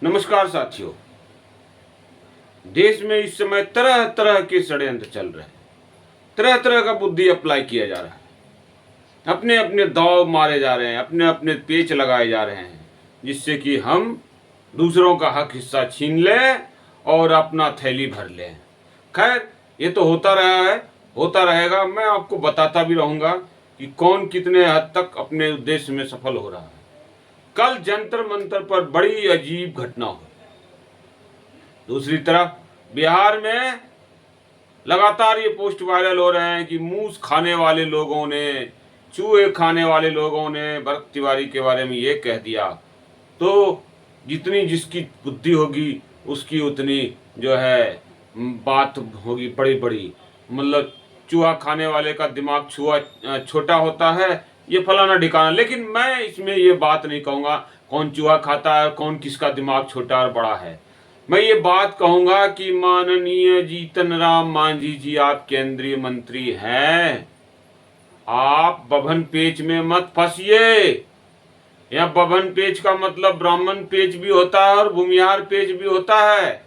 नमस्कार साथियों। देश में इस समय तरह तरह के षड्यंत्र चल रहे हैं, तरह तरह का बुद्धि अप्लाई किया जा रहा है, अपने अपने दांव मारे जा रहे हैं, अपने अपने पेच लगाए जा रहे हैं, जिससे कि हम दूसरों का हक हिस्सा छीन लें और अपना थैली भर लें। खैर, ये तो होता रहा है, होता रहेगा। मैं आपको बताता भी रहूंगा कि कौन कितने हद तक अपने उद्देश्य में सफल हो रहा है। कल जंतर मंतर पर बड़ी अजीब घटना हुई। दूसरी तरफ बिहार में लगातार ये पोस्ट वायरल हो रहे हैं कि मूस खाने वाले लोगों ने, चूहे खाने वाले लोगों ने भरत तिवारी के बारे में ये कह दिया। तो जितनी जिसकी बुद्धि होगी उसकी उतनी जो है बात होगी बड़ी बड़ी। मतलब चूहा खाने वाले का दिमाग छोटा होता है, ये फलाना ढिकाना। लेकिन मैं इसमें ये बात नहीं कहूँगा कौन चूहा खाता है, कौन किसका दिमाग छोटा और बड़ा है। मैं ये बात कहूंगा कि माननीय जीतन राम मांझी जी आप केंद्रीय मंत्री हैं, आप बभन पेच में मत फंसिए। या बभन पेच का मतलब ब्राह्मण पेच भी होता है और भूमिहार पेच भी होता है।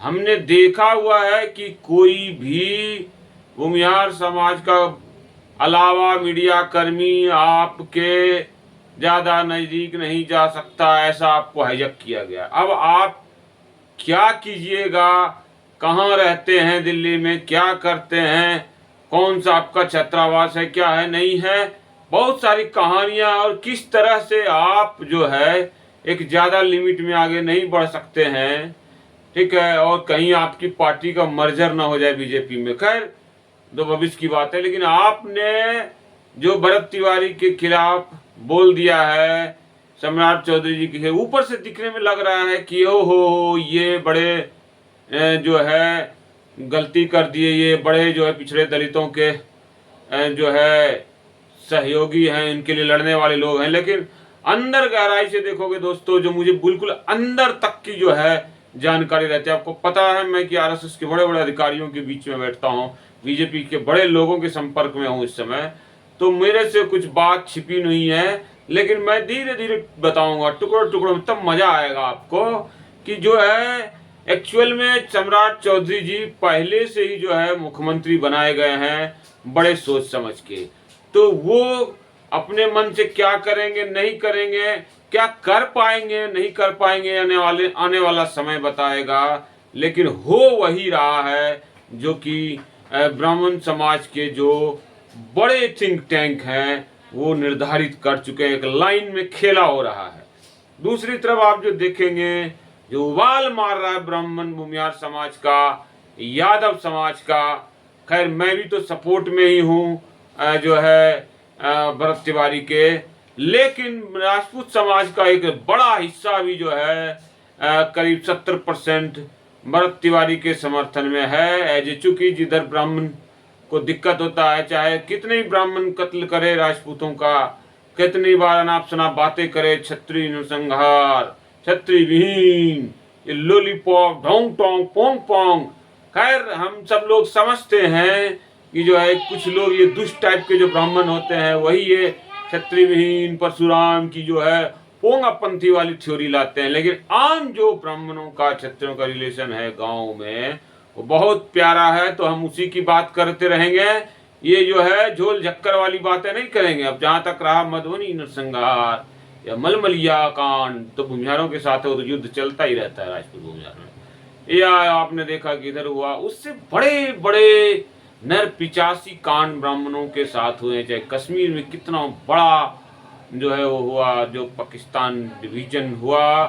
हमने देखा हुआ है कि कोई भी भूमिहार समाज का अलावा मीडिया कर्मी आपके ज्यादा नजदीक नहीं जा सकता, ऐसा आपको हाईजैक किया गया। अब आप क्या कीजिएगा, कहाँ रहते हैं, दिल्ली में क्या करते हैं, कौन सा आपका छात्रावास है, क्या है नहीं है, बहुत सारी कहानियां, और किस तरह से आप जो है एक ज्यादा लिमिट में आगे नहीं बढ़ सकते हैं। ठीक है, और कहीं आपकी पार्टी का मर्जर ना हो जाए बीजेपी में। खैर, तो भविष्य की बात है। लेकिन आपने जो भरत तिवारी के खिलाफ बोल दिया है, सम्राट चौधरी जी के ऊपर से दिखने में लग रहा है कि हो ये बड़े जो है गलती कर दिए, ये बड़े जो है पिछड़े दलितों के जो है सहयोगी हैं, इनके लिए लड़ने वाले लोग हैं। लेकिन अंदर गहराई से देखोगे दोस्तों, जो मुझे बिल्कुल अंदर तक की जो है जानकारी रहती है, आपको पता है मैं कि आरएसएस के बड़े बड़े अधिकारियों के बीच में बैठता हूँ, बीजेपी के बड़े लोगों के संपर्क में हूँ इस समय, तो मेरे से कुछ बात छिपी नहीं है। लेकिन मैं धीरे धीरे बताऊंगा, टुकड़ों टुकड़ों में, तब मजा आएगा आपको कि जो है एक्चुअल में सम्राट चौधरी जी पहले से ही जो है मुख्यमंत्री बनाए गए हैं बड़े सोच समझ के। तो वो अपने मन से क्या करेंगे नहीं करेंगे, क्या कर पाएंगे नहीं कर पाएंगे, आने वाला समय बताएगा। लेकिन हो वही रहा है जो कि ब्राह्मण समाज के जो बड़े थिंक टैंक हैं वो निर्धारित कर चुके हैं, एक लाइन में खेला हो रहा है। दूसरी तरफ आप जो देखेंगे, जो उबाल मार रहा है ब्राह्मण भूमिहार समाज का, यादव समाज का। खैर, मैं भी तो सपोर्ट में ही हूँ जो है भरत तिवारी के। लेकिन राजपूत समाज का एक बड़ा हिस्सा भी जो है करीब 70% भरत तिवारी के समर्थन में है। चूंकि जिधर ब्राह्मण को दिक्कत होता है, चाहे कितने ही ब्राह्मण कत्ल करे राजपूतों का, कितनी बार अनाप शनाप बातें करे, क्षत्रिय नरसंहार, क्षत्रिय विहीन, ये लोलीपॉप, ढोंग टोंग, पोंग पोंग। खैर, हम सब लोग समझते हैं कि जो है कुछ लोग ये दुष्ट टाइप के जो ब्राह्मण होते हैं वही ये क्षत्रिय विहीन, परशुराम की जो है पोंगापंथी वाली थ्योरी लाते हैं। लेकिन आम जो ब्राह्मणों का क्षत्रियों का रिलेशन है गांव में, वो बहुत प्यारा है। तो हम उसी की बात करते रहेंगे, ये जो है झोल झक्कर वाली बातें नहीं करेंगे। अब जहां तक रहा मधुबनी नरसंहार या मलमलिया कांड, तो भूमिहारों के साथ तो युद्ध चलता ही रहता है राजपूत भूमिहार में। या आपने देखा कि इधर हुआ, उससे बड़े बड़े नरपिचासी कांड ब्राह्मणों के साथ हुए। चाहे कश्मीर में कितना बड़ा जो है वो हुआ, जो पाकिस्तान डिवीजन हुआ,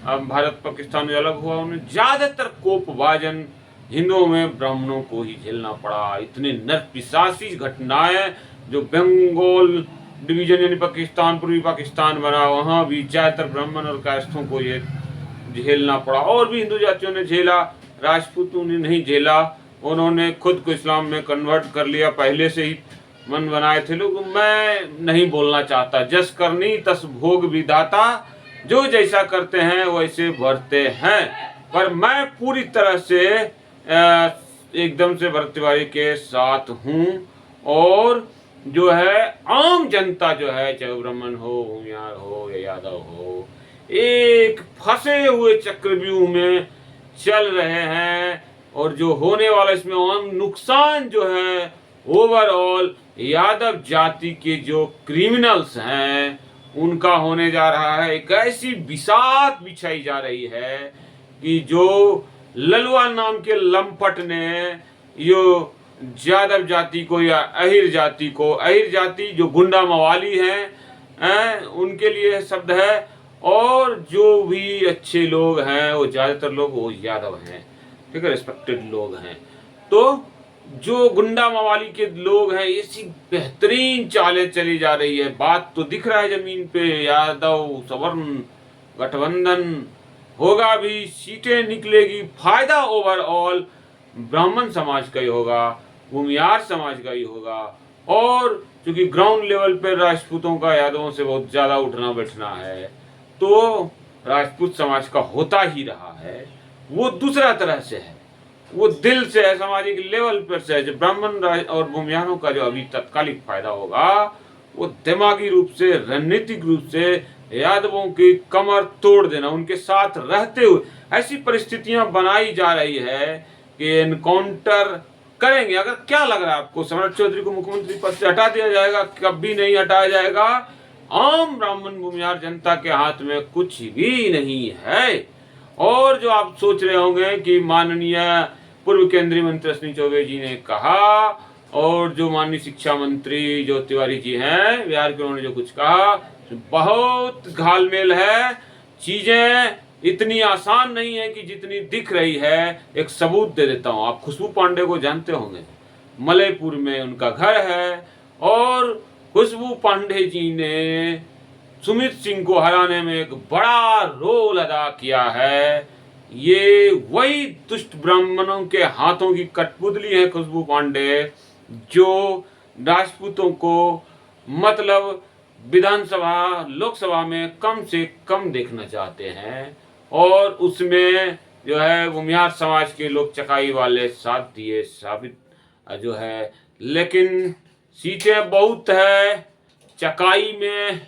भारत पाकिस्तान जो अलग हुआ, उन्हें ज्यादातर कोपभाजन हिंदुओं में ब्राह्मणों को ही झेलना पड़ा। इतने नरपिशासी घटनाएं जो बंगाल डिवीजन यानी पाकिस्तान, पूर्वी पाकिस्तान बना, वहां भी ज्यादातर ब्राह्मण और कायस्थों को ये झेलना पड़ा। और भी हिंदू जातियों ने झेला, राजपूतों ने नहीं झेला। उन्होंने खुद को इस्लाम में कन्वर्ट कर लिया, पहले से ही मन बनाए थे लोग। मैं नहीं बोलना चाहता, जस करनी तस भोग विधाता, जो जैसा करते हैं वैसे भरते हैं। पर मैं पूरी तरह से एकदम से भरत तिवारी के साथ हूँ। और जो है आम जनता जो है, चाहे ब्राह्मण हो, भूमिहार हो या यादव हो, एक फंसे हुए चक्रव्यूह में चल रहे हैं, और जो होने वाला इसमें नुकसान जो है ओवरऑल यादव जाति के जो क्रिमिनल्स हैं उनका होने जा रहा है। एक ऐसी बिसात बिछाई जा रही है कि जो ललुआ नाम के लंपट ने यो यादव जाति को या अहिर जाति जो गुंडा मवाली हैं उनके लिए शब्द है, और जो भी अच्छे लोग हैं वो ज्यादातर लोग वो यादव हैं, ठीक है, रिस्पेक्टेड लोग हैं। तो जो गुंडा मवाली के लोग हैं ऐसी बेहतरीन चालें चली जा रही है, बात तो दिख रहा है जमीन पे, यादव सवर्ण गठबंधन होगा भी, सीटें निकलेगी, फायदा ओवरऑल ब्राह्मण समाज का ही होगा, भूमियार समाज का ही होगा। और क्योंकि ग्राउंड लेवल पर राजपूतों का यादवों से बहुत ज्यादा उठना बैठना है, तो राजपूत समाज का होता ही रहा है, वो दूसरा तरह से है, वो दिल से है, सामाजिक लेवल पर से है। जो ब्राह्मण और भूमियारों का जो अभी तत्कालिक फायदा होगा वो दिमागी रूप से, रणनीतिक रूप से यादवों की कमर तोड़ देना, उनके साथ रहते हुए ऐसी परिस्थितियां बनाई जा रही है कि एनकाउंटर करेंगे। अगर क्या लग रहा है आपको सम्राट चौधरी को मुख्यमंत्री पद से हटा दिया जाएगा? कभी नहीं हटाया जाएगा। आम ब्राह्मण भूमियार जनता के हाथ में कुछ भी नहीं है। और जो आप सोच रहे होंगे कि माननीय पूर्व केंद्रीय मंत्री अश्विनी चौबे जी ने कहा, और जो माननीय शिक्षा मंत्री जो तिवारी जी हैं बिहार के, उन्होंने जो कुछ कहा बहुत घालमेल है, चीजें इतनी आसान नहीं है कि जितनी दिख रही है। एक सबूत दे देता हूं, आप खुशबू पांडे को जानते होंगे, मलयपुर में उनका घर है, और खुशबू पांडे जी ने सुमित सिंह को हराने में एक बड़ा रोल अदा किया है। ये वही दुष्ट ब्राह्मणों के हाथों की कठपुतली है खुशबू पांडे, जो राजपूतों को मतलब विधानसभा लोकसभा में कम से कम देखना चाहते हैं, और उसमें जो है भूमिहार समाज के लोग चकाई वाले साथ दिए साबित जो है, लेकिन सीटें बहुत है चकाई में,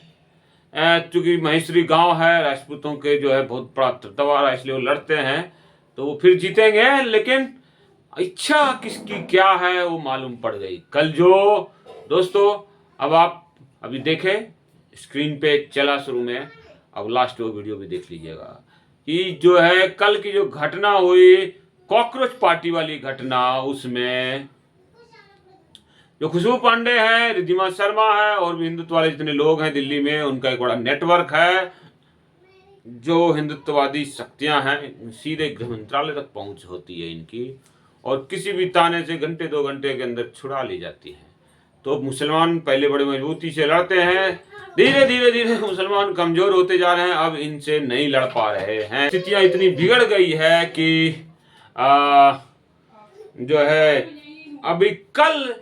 चूंकि महेश्वरी गांव है, राजपूतों के जो है बहुत बड़ा दबाव, इसलिए वो लड़ते हैं, तो वो फिर जीतेंगे। लेकिन इच्छा किसकी क्या है वो मालूम पड़ गई कल। जो दोस्तों अब आप अभी देखें, स्क्रीन पे चला शुरू में, अब लास्ट वो वीडियो भी देख लीजिएगा कि जो है कल की जो घटना हुई कॉकरोच पार्टी वाली घटना, उसमें जो खुशबू पांडे हैं, रिद्धिमा शर्मा है, और भी हिंदुत्व वाले जितने लोग हैं दिल्ली में, उनका एक बड़ा नेटवर्क है। जो हिंदुत्ववादी शक्तियां हैं सीधे गृह मंत्रालय तक पहुंच होती है इनकी, और किसी भी ताने से घंटे 2 घंटे के अंदर छुड़ा ली जाती है। तो मुसलमान पहले बड़े मजबूती से लड़ते हैं, धीरे धीरे धीरे मुसलमान कमजोर होते जा रहे हैं, अब इनसे नहीं लड़ पा रहे हैं। स्थितियां इतनी बिगड़ गई है कि जो है अभी कल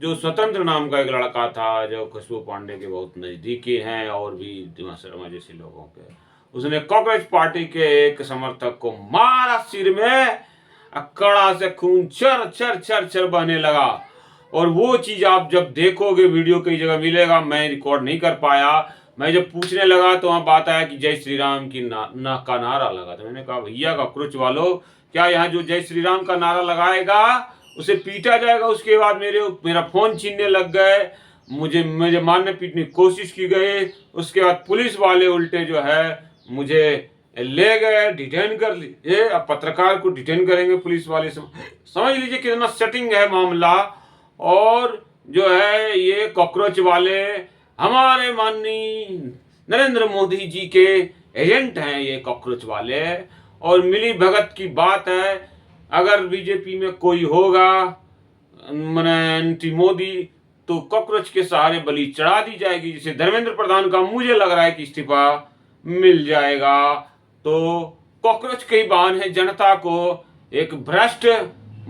जो स्वतंत्र नाम का एक लड़का था जो खुशबू पांडे के बहुत नजदीकी हैं, और भी रिद्धिमा शर्मा जैसे लोगों के, उसने कांग्रेस पार्टी के एक समर्थक को मारा सिर में, कड़ा से खून चर चर चर चर बहने लगा। और वो चीज आप जब देखोगे, वीडियो कई जगह मिलेगा, मैं रिकॉर्ड नहीं कर पाया, मैं जब पूछने लगा तो वहां बात आया कि जय श्री राम की का नारा लगा। तो मैंने कहा भैया कॉकरोच वालों, क्या यहाँ जो जय श्री राम का नारा लगाएगा उसे पीटा जाएगा? उसके बाद मेरा फोन छीनने लग गए, मुझे मारने पीटने की कोशिश की गई। उसके बाद पुलिस वाले उल्टे जो है मुझे ले गए, डिटेन कर लिए। अब पत्रकार को डिटेन करेंगे पुलिस वाले, समझ लीजिए कितना सेटिंग है मामला। और जो है ये कॉकरोच वाले हमारे माननीय नरेंद्र मोदी जी के एजेंट हैं ये कॉकरोच वाले, और मिली भगत की बात है। अगर बीजेपी में कोई होगा एंटी मोदी, तो कॉकरोच के सहारे बलि चढ़ा दी जाएगी। जैसे धर्मेंद्र प्रधान का मुझे लग रहा है कि इस्तीफा मिल जाएगा, तो कॉकरोच के ही बहाने है जनता को एक भ्रष्ट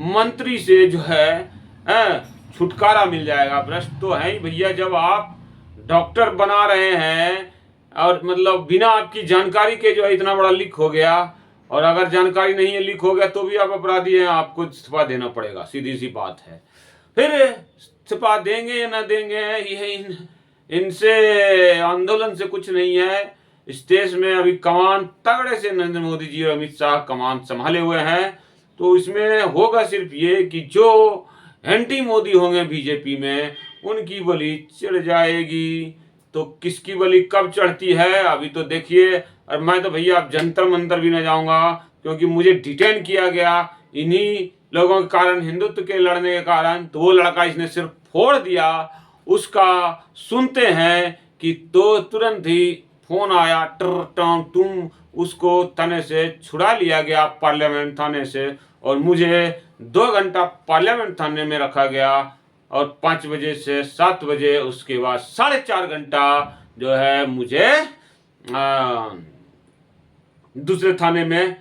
मंत्री से जो है छुटकारा मिल जाएगा। भ्रष्ट तो है ही भैया, जब आप डॉक्टर बना रहे हैं और मतलब बिना आपकी जानकारी के जो है इतना बड़ा लीक हो गया, और अगर जानकारी नहीं है लीक हो गया तो भी आप अपराधी हैं, आपको इस्तीफा देना पड़ेगा, सीधी सी बात है। फिर इस्तीफा देंगे या ना देंगे ये इनसे आंदोलन से कुछ नहीं है। इस देश में अभी कमान तगड़े से नरेंद्र मोदी जी और अमित शाह कमान संभाले हुए हैं। तो इसमें होगा सिर्फ ये कि जो एंटी मोदी होंगे बीजेपी में, उनकी बलि चढ़ जाएगी। तो किसकी बलि कब चढ़ती है अभी तो देखिए। और मैं तो भैया अब जंतर मंतर भी न जाऊंगा, क्योंकि मुझे डिटेन किया गया इन्हीं लोगों के कारण, हिंदुत्व के लड़ने के कारण। तो वो लड़का इसने सिर्फ फोड़ दिया, उसका सुनते हैं कि तो तुरंत ही फोन आया, तुम उसको थाने से छुड़ा लिया गया, पार्लियामेंट थाने से। और मुझे 2 घंटा पार्लियामेंट थाने में रखा गया, और 5 बजे से 7 बजे, उसके बाद 4.5 घंटा जो है मुझे दूसरे थाने में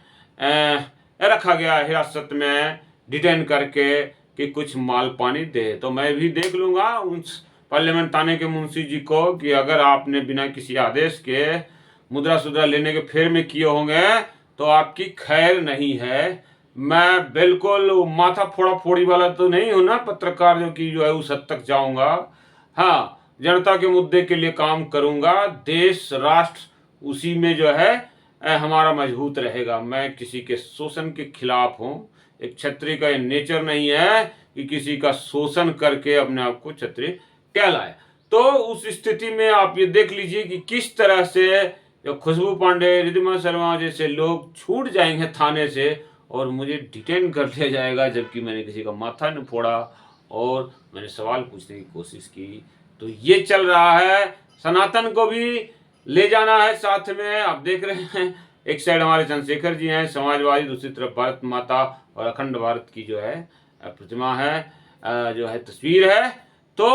रखा गया, हिरासत में डिटेन करके, कि कुछ माल पानी दे। तो मैं भी देख लूंगा उस पार्लियामेंट थाने के मुंशी जी को कि अगर आपने बिना किसी आदेश के मुद्रा सुद्रा लेने के फेर में किए होंगे तो आपकी खैर नहीं है। मैं बिल्कुल माथा फोड़ा फोड़ी वाला तो नहीं हूं ना पत्रकार, जो कि जो है उस हद तक जाऊंगा। हाँ, जनता के मुद्दे के लिए काम करूंगा, देश राष्ट्र उसी में जो है हमारा मजबूत रहेगा। मैं किसी के शोषण के खिलाफ हूँ। एक क्षत्रिय का ये नेचर नहीं है कि किसी का शोषण करके अपने आप को क्षत्रिय कहलाए। तो उस स्थिति में आप ये देख लीजिए कि किस तरह से जो खुशबू पांडे, रिद्धिमा शर्मा जैसे लोग छूट जाएंगे थाने से और मुझे डिटेन कर लिया जाएगा, जबकि मैंने किसी का माथा नहीं फोड़ा और मैंने सवाल पूछने की कोशिश की। तो ये चल रहा है। सनातन को भी ले जाना है साथ में। आप देख रहे हैं, एक साइड हमारे चंद्रशेखर जी हैं समाजवादी, दूसरी तरफ भारत माता और अखंड भारत की जो है प्रतिमा है, जो है तस्वीर है। तो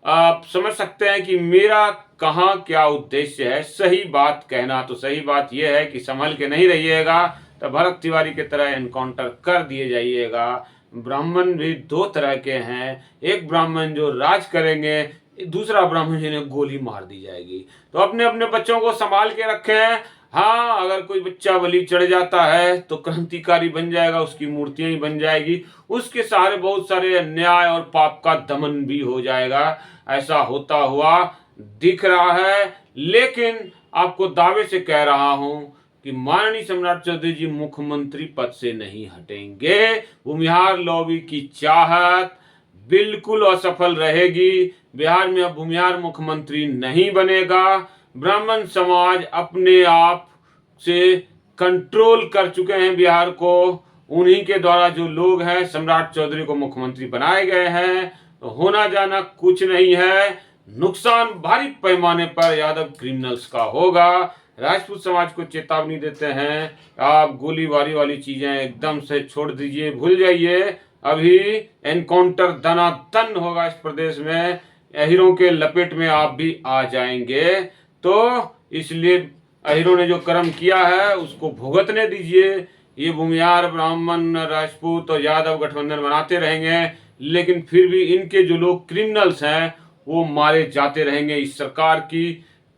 आप समझ सकते हैं कि मेरा कहाँ क्या उद्देश्य है। सही बात कहना, तो सही बात यह है कि संभल के नहीं रहिएगा तो भरत तिवारी की तरह एनकाउंटर कर दिए जाइएगा। ब्राह्मण भी 2 तरह के हैं, एक ब्राह्मण जो राज करेंगे, दूसरा ब्राह्मण जिन्हें गोली मार दी जाएगी। तो अपने अपने बच्चों को संभाल के रखें। हाँ, अगर कोई बच्चा बलि चढ़ जाता है तो क्रांतिकारी बन जाएगा, उसकी मूर्तियां ही बन जाएगी, उसके सहारे बहुत सारे अन्याय और पाप का दमन भी हो जाएगा। ऐसा होता हुआ दिख रहा है। लेकिन आपको दावे से कह रहा हूं कि माननीय सम्राट चौधरी जी मुख्यमंत्री पद से नहीं हटेंगे। भूमिहार लॉबी की चाहत बिल्कुल असफल रहेगी। बिहार में अब भूमिहार मुख्यमंत्री नहीं बनेगा। ब्राह्मण समाज अपने आप से कंट्रोल कर चुके हैं बिहार को। उन्हीं के द्वारा जो लोग हैं, सम्राट चौधरी को मुख्यमंत्री बनाए गए हैं। तो होना जाना कुछ नहीं है। नुकसान भारी पैमाने पर यादव क्रिमिनल्स का होगा। राजपूत समाज को चेतावनी देते हैं, आप गोलीबारी वाली चीजें एकदम से छोड़ दीजिए, भूल जाइए। अभी एनकाउंटर दनादन होगा इस प्रदेश में, अहिरों के लपेट में आप भी आ जाएंगे। तो इसलिए अहिरों ने जो कर्म किया है उसको भुगतने दीजिए। ये भूमिहार, ब्राह्मण, राजपूत और यादव गठबंधन बनाते रहेंगे, लेकिन फिर भी इनके जो लोग क्रिमिनल्स हैं वो मारे जाते रहेंगे। इस सरकार की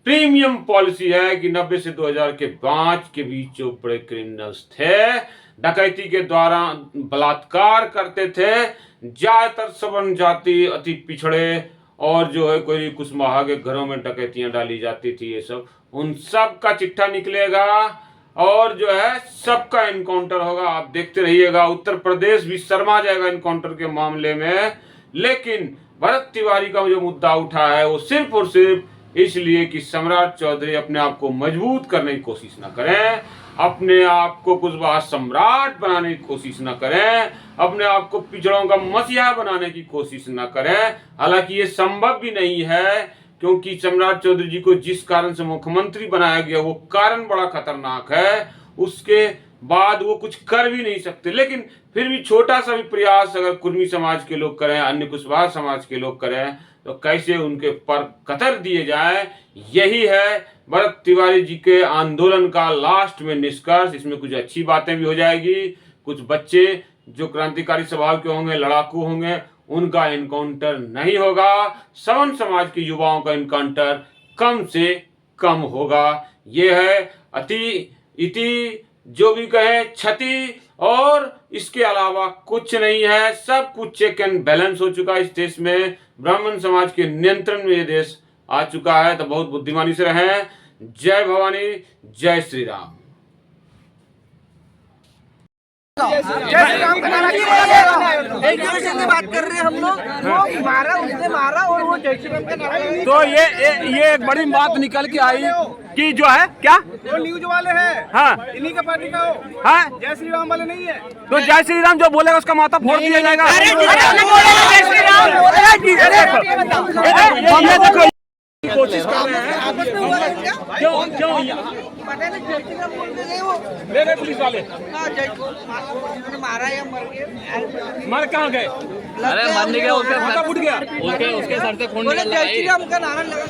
प्रीमियम पॉलिसी है कि 90 से 2000 के बाद के बीच जो बड़े क्रिमिनल्स थे, डकैती के द्वारा बलात्कार करते थे, ज्यादातर सवर्ण जाति, अति पिछड़े और जो है कोई कुशवाहा के घरों में डकैतियां डाली जाती थी, ये सब उन सब का चिट्ठा निकलेगा और जो है सबका एनकाउंटर होगा। आप देखते रहिएगा। उत्तर प्रदेश भी शर्मा जाएगा एनकाउंटर के मामले में। लेकिन भरत तिवारी का जो मुद्दा उठा है वो सिर्फ और सिर्फ इसलिए कि सम्राट चौधरी अपने आप को मजबूत करने की कोशिश न करें, अपने आप को कुशवाहा सम्राट बनाने की कोशिश न करें, अपने आप को पिछड़ों का मसीहा बनाने की कोशिश न करें। हालांकि ये संभव भी नहीं है, क्योंकि सम्राट चौधरी जी को जिस कारण से मुख्यमंत्री बनाया गया वो कारण बड़ा खतरनाक है। उसके बाद वो कुछ कर भी नहीं सकते। लेकिन फिर भी छोटा सा भी प्रयास अगर कुर्मी समाज के लोग करें, अन्य कुशवाहा समाज के लोग करें, तो कैसे उनके पर कतर दिए जाए, यही है भरत तिवारी जी के आंदोलन का लास्ट में निष्कर्ष। इसमें कुछ अच्छी बातें भी हो जाएगी। कुछ बच्चे जो क्रांतिकारी स्वभाव के होंगे, लड़ाकू होंगे, उनका एनकाउंटर नहीं होगा। सवर्ण समाज के युवाओं का एनकाउंटर कम से कम होगा। ये है अति इति जो भी कहे क्षति, और इसके अलावा कुछ नहीं है। सब कुछ चेक एंड बैलेंस हो चुका है इस देश में। ब्राह्मण समाज के नियंत्रण में ये देश आ चुका है। तो बहुत बुद्धिमानी से रहें। जय भवानी, जय श्री राम। जय श्री राम का नारा एक दूसरे से बात कर रहे हैं हम लोग। वो मारा, उसने मारा और वो जय श्री राम का नारा लगा। तो ये एक बड़ी बात निकल के आई कि जो है क्या वो न्यूज वाले हैं, हाँ इन्हीं का पार्टी का हो, हाँ, जय श्री राम वाले नहीं है। तो जय श्री राम जो बोलेगा उसका माथा फोड़ दिया जाएगा। कोशिश कर रहे हैं, क्यों पता नहीं जय श्री राम बोलते गए वो ले गए पुलिस वाले, जिन्होंने मारा या मर गए, मर कहाँ गए? अरे मर नहीं गया, उसका माथा फूट गया, उसके सर से खून बोले निकल जय रहा श्री है। राम का नारा लगा।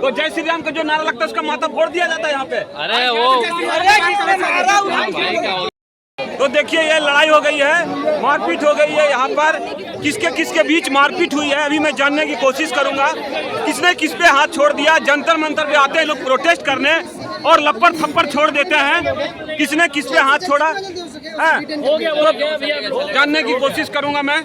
तो जय श्री राम का जो नारा लगता है उसका माथा फोड़ दिया जाता है यहाँ पे। अरे वो जिसने मारा भाई क्या हो तो देखिए ये लड़ाई हो गई है, मारपीट हो गई है यहाँ पर। किसके किसके बीच मारपीट हुई है अभी मैं जानने की कोशिश करूंगा। किसने किस पे हाथ छोड़ दिया? जंतर मंतर पे आते हैं लोग प्रोटेस्ट करने और लप्पर थप्पड़ छोड़ देते हैं। किसने किस पे हाथ छोड़ा है? जानने की कोशिश करूंगा मैं।